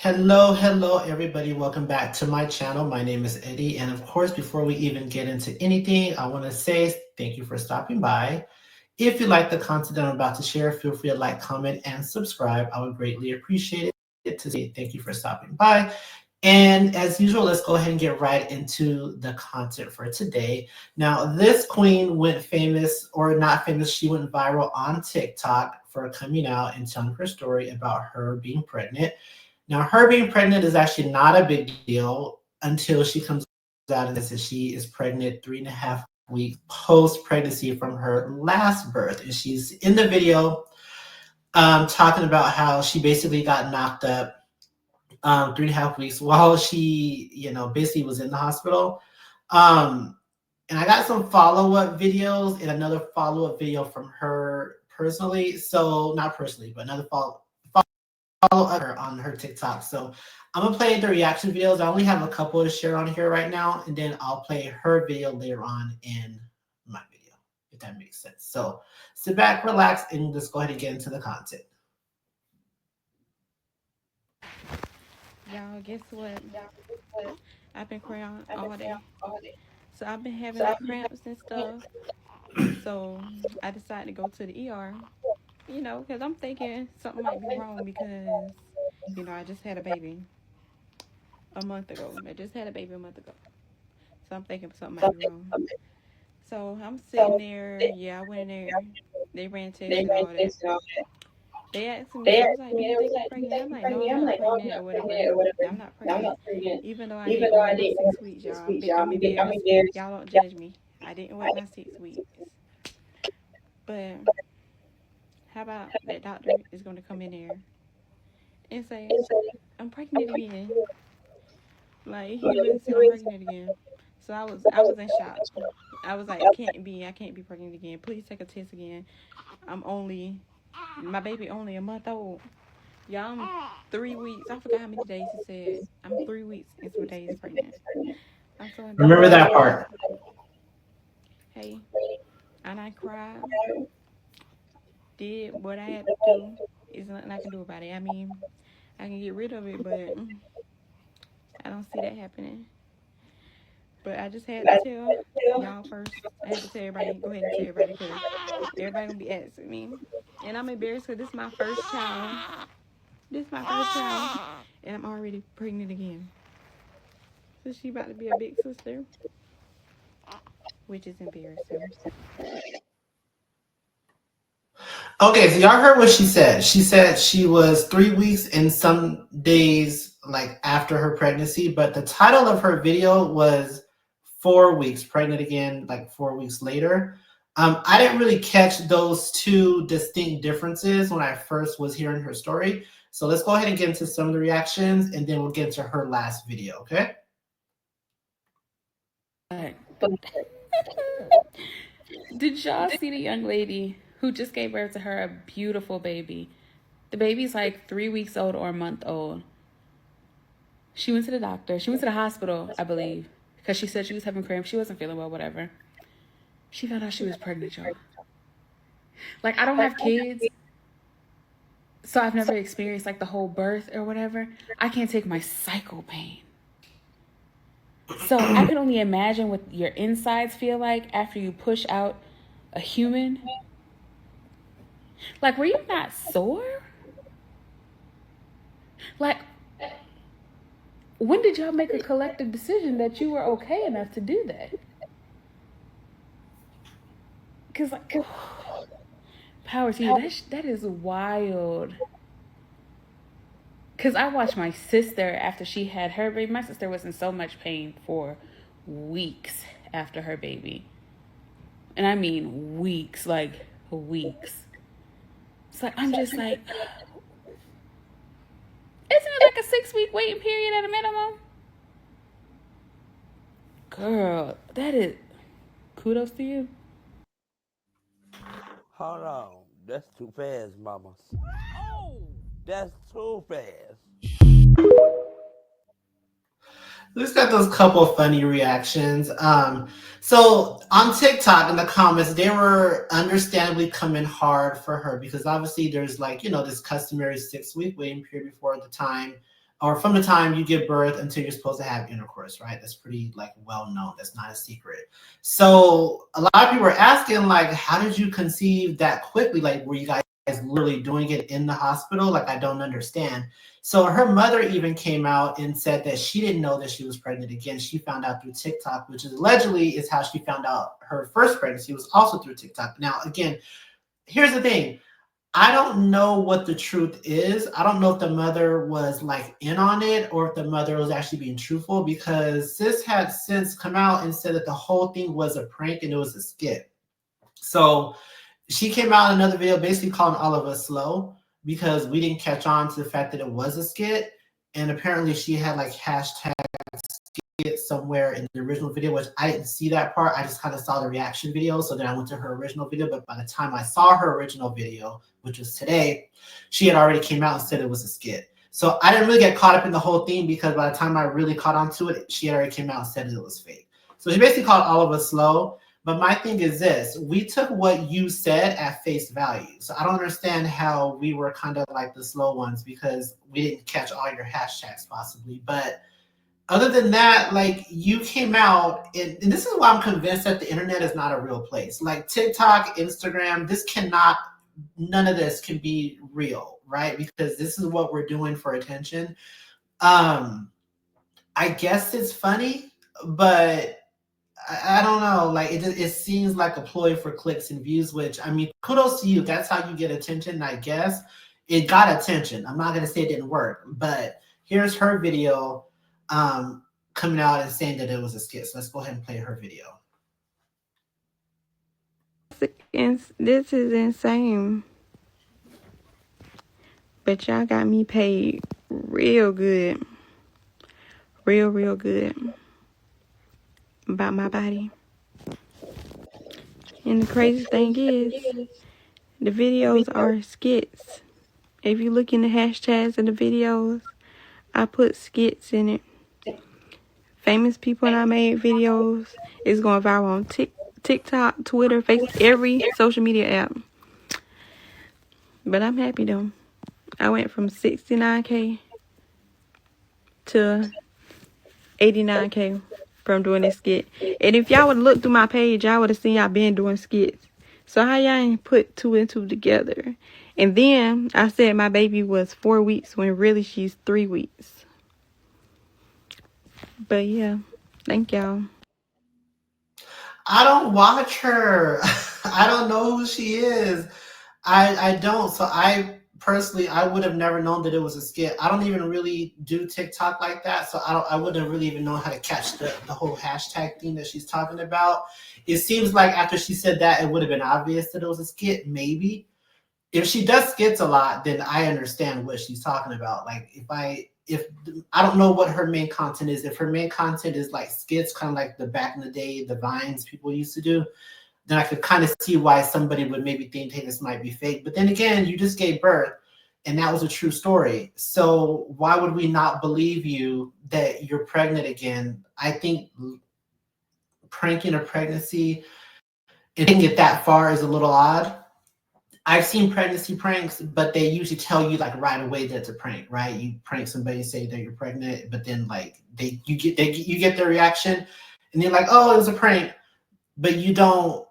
Hello, everybody. Welcome back to my channel. My name is Eddie. And of course, before we even get into anything, I want to say thank you for stopping by. If you like the content that I'm about to share, feel free to like, comment, and subscribe. I would greatly appreciate it to say thank you for stopping by. And as usual, let's go ahead and get right into the content for today. Now, this queen went famous or not famous, she went viral on TikTok for coming out and telling her story about her being pregnant. Now, her being pregnant is actually not a big deal until she comes out and says that she is pregnant 3.5 weeks post pregnancy from her last birth. And she's in the video talking about how she basically got knocked up 3.5 weeks while she, basically was in the hospital. Um, and I got some follow up videos and another follow up video from her personally. So, not personally, but another follow her on her TikTok. So I'm gonna play the reaction videos. I only have a couple to share on here right now, and then I'll play her video later on in my video, if that makes sense. So sit back, relax, and just go ahead and get into the content. Y'all, guess what? I've been crying all day. So I've been having like cramps and stuff. So I decided to go to the ER, because I'm thinking something might be wrong because, I just had a baby a month ago. I just had a baby a month ago. So I'm thinking something might be wrong. So I'm sitting there. Yeah, I went in there. They ran tests and all that. They asked me, they was like, "Do you think you're pregnant?" I'm like, "No, I'm not pregnant or whatever. I'm not pregnant." Even though I didn't wait my 6 weeks, y'all. I'm embarrassed. Y'all don't judge me. I didn't wait my 6 weeks. But how about that doctor is going to come in there and say, "I'm pregnant again." Like he really said, "I'm pregnant again." So I was in shock. I was like, I can't be pregnant again. Please take a test again. My baby only a month old. Y'all, I'm 3 weeks. I forgot how many days he said. I'm 3 weeks and some days pregnant. I'm so Remember embarrassed. that part. Hey, and I cried, did what I had to do. There's nothing I can do about it. I mean, I can get rid of it, but I don't see that happening. But I just had to tell y'all first. I had to tell everybody. Go ahead and tell everybody because everybody gonna be asking me, and I'm embarrassed because this is my first child. This is my first child, and I'm already pregnant again. So she about to be a big sister, which is embarrassing. Okay, so y'all heard what she said. She said she was 3 weeks and some days like after her pregnancy, but the title of her video was 4 weeks pregnant again, like 4 weeks later. I didn't really catch those two distinct differences when I first was hearing her story. So let's go ahead and get into some of the reactions and then we'll get into her last video, okay? But did y'all see the young lady who just gave birth to her a beautiful baby? The baby's like 3 weeks old or a month old. She went to the doctor. She went to the hospital, I believe, because she said she was having cramps. She wasn't feeling well, whatever. She found out she was pregnant, y'all. Like, I don't have kids, so I've never experienced like the whole birth or whatever. I can't take my cycle pain. So I can only imagine what your insides feel like after you push out a human. Like, were you not sore? Like, when did y'all make a collective decision that you were okay enough to do that? Because, like, power to you. That is wild. Because I watched my sister after she had her baby. My sister was in so much pain for weeks after her baby. And I mean weeks, like weeks. So I'm just like, isn't it like a 6 week waiting period at a minimum? Girl, that is kudos to you. Hold on. That's too fast, mama. That's too fast. Let's got those couple funny reactions. So on TikTok in the comments, they were understandably coming hard for her because obviously there's like, this customary 6 week waiting period before the time or from the time you give birth until you're supposed to have intercourse, right? That's pretty like well known. That's not a secret. So a lot of people are asking, like, how did you conceive that quickly? Like, were you guys literally doing it in the hospital? Like, I don't understand. So her mother even came out and said that she didn't know that she was pregnant again. She found out through TikTok, which is allegedly is how she found out her first pregnancy was also through TikTok. Now, again, here's the thing. I don't know what the truth is. I don't know if the mother was like in on it or if the mother was actually being truthful, because sis had since come out and said that the whole thing was a prank and it was a skit. So she came out in another video basically calling all of us slow because we didn't catch on to the fact that it was a skit. And apparently she had like hashtag skit somewhere in the original video, which I didn't see that part. I just kind of saw the reaction video. So then I went to her original video. But by the time I saw her original video, which was today, she had already came out and said it was a skit. So I didn't really get caught up in the whole thing because by the time I really caught on to it, she had already came out and said it was fake. So she basically called all of us slow. But my thing is this, we took what you said at face value. So I don't understand how we were kind of like the slow ones because we didn't catch all your hashtags possibly. But other than that, like you came out, and this is why I'm convinced that the internet is not a real place. Like TikTok, Instagram, none of this can be real, right? Because this is what we're doing for attention. I guess it's funny, but I don't know. Like it seems like a ploy for clicks and views, which I mean, kudos to you. That's how you get attention, I guess. It got attention. I'm not gonna say it didn't work, but here's her video coming out and saying that it was a skit. So let's go ahead and play her video. This is insane. But y'all got me paid real good. Real good. About my body. And the crazy thing is, the videos are skits. If you look in the hashtags of the videos, I put skits in it. Famous people and I made videos. It's going viral on TikTok, Twitter, Facebook, every social media app. But I'm happy though. I went from 69K to 89K from doing this skit. And if y'all would have looked through my page, y'all would have seen y'all been doing skits. So how y'all ain't put 2 and 2 together? And then I said my baby was 4 weeks when really she's 3 weeks. But yeah, thank y'all. I don't watch her. I don't know who she is. I don't. So I personally, I would have never known that it was a skit. I don't even really do TikTok like that. So I wouldn't really even know how to catch the whole hashtag thing that she's talking about. It seems like after she said that, it would have been obvious that it was a skit, maybe. If she does skits a lot, then I understand what she's talking about. Like if I don't know what her main content is. If her main content is like skits, kind of like the back in the day, the Vines people used to do, then I could kind of see why somebody would maybe think, hey, this might be fake. But then again, you just gave birth and that was a true story. So why would we not believe you that you're pregnant again? I think pranking a pregnancy and taking it that far is a little odd. I've seen pregnancy pranks, but they usually tell you like right away that it's a prank, right? You prank somebody, say that you're pregnant, but then like you get their reaction, and they're like, "Oh, it was a prank," but you don't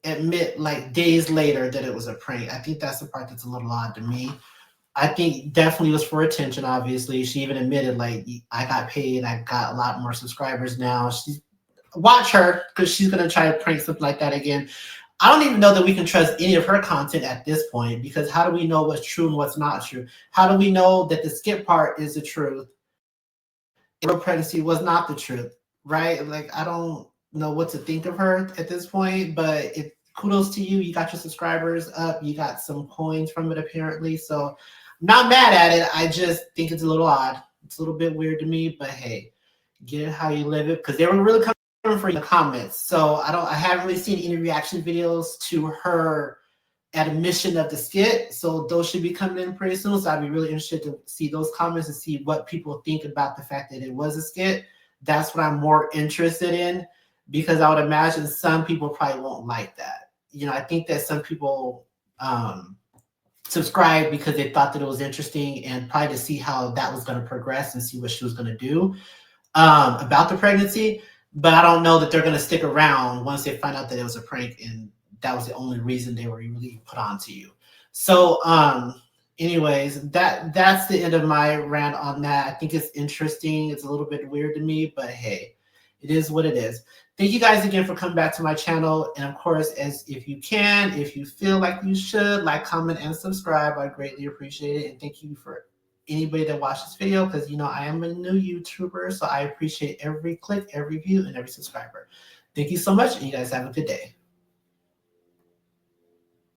admit like days later that it was a prank. I think that's the part that's a little odd to me. I think definitely was for attention. Obviously, she even admitted like I got paid, I got a lot more subscribers now. Watch her because she's gonna try to prank something like that again. I don't even know that we can trust any of her content at this point because how do we know what's true and what's not true? How do we know that the skit part is the truth? Real pregnancy was not the truth, right? Like, I don't know what to think of her at this point, but kudos to you. You got your subscribers up. You got some coins from it apparently. So I'm not mad at it. I just think it's a little odd. It's a little bit weird to me, but hey, get it how you live it because they were really coming for the comments. So I haven't really seen any reaction videos to her admission of the skit. So those should be coming in pretty soon. So I'd be really interested to see those comments and see what people think about the fact that it was a skit. That's what I'm more interested in because I would imagine some people probably won't like that. You know, I think that some people subscribed because they thought that it was interesting and probably to see how that was going to progress and see what she was going to do about the pregnancy. But I don't know that they're going to stick around once they find out that it was a prank and that was the only reason they were really put on to you. So, anyways, that's the end of my rant on that. I think it's interesting. It's a little bit weird to me, but hey, it is what it is. Thank you guys again for coming back to my channel. And of course, as if you can, if you feel like you should, like, comment, and subscribe. I greatly appreciate it. And thank you for anybody that watched this video, because you know I am a new YouTuber, so I appreciate every click, every view, and every subscriber. Thank you so much, and you guys have a good day.